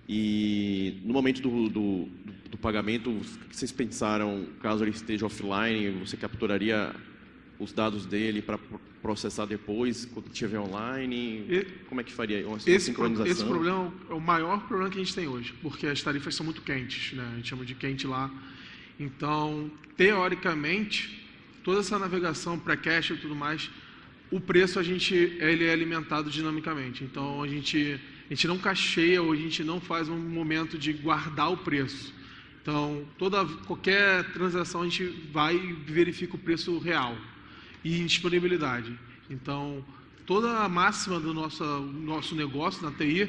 e no momento do pagamento, o que vocês pensaram, caso ele esteja offline, você capturaria os dados dele para processar depois, quando estiver online? Como é que faria uma sincronização? Esse problema é o maior problema que a gente tem hoje, porque as tarifas são muito quentes, né? A gente chama de quente lá. Então, teoricamente, toda essa navegação pré-cache e tudo mais, o preço ele é alimentado dinamicamente. Então, a gente não cacheia ou a gente não faz um momento de guardar o preço. Então, qualquer transação a gente vai e verifica o preço real e disponibilidade. Então, toda a máxima do nosso negócio na TI,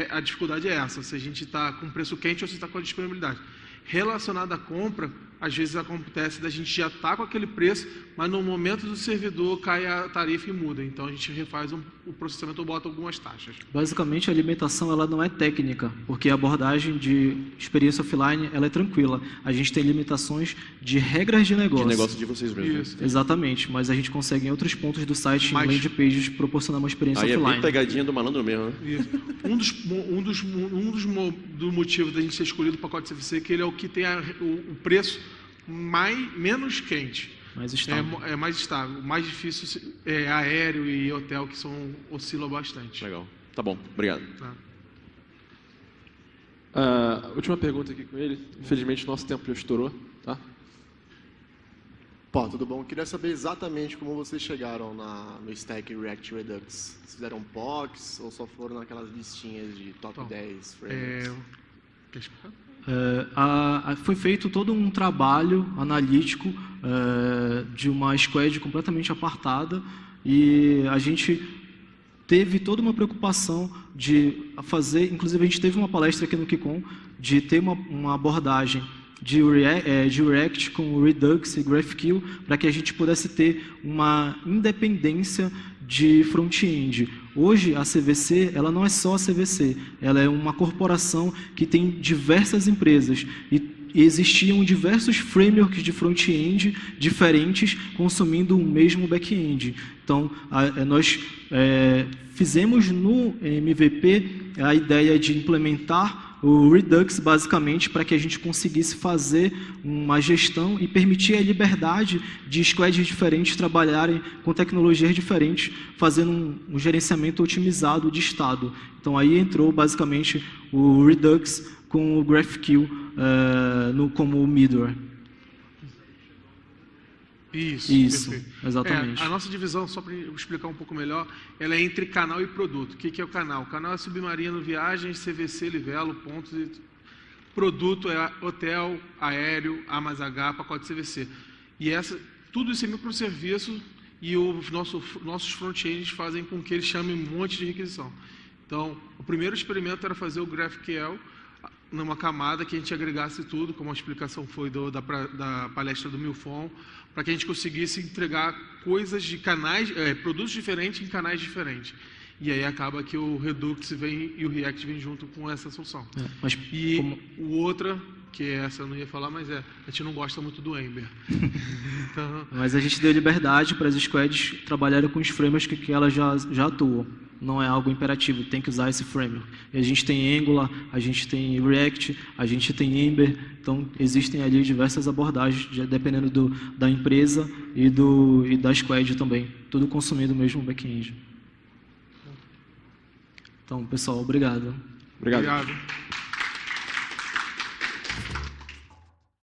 a dificuldade é essa, se a gente está com preço quente ou se está com a disponibilidade. Relacionado à compra, às vezes acontece da gente já estar com aquele preço, mas no momento do servidor cai a tarifa e muda. Então a gente refaz o processamento ou bota algumas taxas. Basicamente, a alimentação ela não é técnica, porque a abordagem de experiência offline ela é tranquila. A gente tem limitações de regras de negócio. De negócio de vocês mesmos. Isso. Exatamente, mas a gente consegue em outros pontos do site, Mas- em landing pages, proporcionar uma experiência Aí é offline. bem pegadinha do malandro mesmo, né? Isso. Do motivo da gente ter escolhido o pacote CVC, que ele é o que tem o preço menos quente. Mais estável. É mais estável. O mais difícil é aéreo e hotel, que oscilam bastante. Legal. Tá bom, obrigado. Tá. Última pergunta aqui com ele. Infelizmente, nosso tempo já estourou, tá? Pô, tudo bom? Eu queria saber exatamente como vocês chegaram no Stack React Redux. Vocês fizeram POCs ou só foram naquelas listinhas de top Então, 10 frameworks? Quer explicar? Foi feito todo um trabalho analítico de uma squad completamente apartada e a gente teve toda uma preocupação de fazer, inclusive a gente teve uma palestra aqui no KiCon, de ter uma abordagem de React com Redux e GraphQL para que a gente pudesse ter uma independência de front-end. Hoje, a CVC, ela não é só a CVC, ela é uma corporação que tem diversas empresas e existiam diversos frameworks de front-end diferentes consumindo o mesmo back-end. Então, nós fizemos no MVP a ideia de implementar o Redux, basicamente, para que a gente conseguisse fazer uma gestão e permitir a liberdade de squads diferentes trabalharem com tecnologias diferentes, fazendo um gerenciamento otimizado de estado. Então, aí entrou, basicamente, o Redux com o GraphQL como middleware. Isso, perfeito. Exatamente. A nossa divisão, só para explicar um pouco melhor, ela é entre canal e produto. O que é o canal? O canal é Submarino, Viagens, CVC, Livelo, pontos. Produto é hotel, aéreo, A+H, pacote CVC. E tudo isso é microserviço e os nossos front-ends fazem com que eles chamem um monte de requisição. Então, o primeiro experimento era fazer o GraphQL numa camada que a gente agregasse tudo, como a explicação foi da palestra do Milfon, para que a gente conseguisse entregar coisas de canais, produtos diferentes em canais diferentes. E aí acaba que o Redux vem e o React vem junto com essa solução. O outra, que essa eu não ia falar, mas a gente não gosta muito do Ember. Então, mas a gente deu liberdade para as squads trabalharem com os frameworks que elas já atuam. Não é algo imperativo, tem que usar esse framework. E a gente tem Angular, a gente tem React, a gente tem Ember, então existem ali diversas abordagens, dependendo da empresa e da squad também, tudo consumindo o mesmo back-end. Então, pessoal, obrigado. Obrigado. obrigado.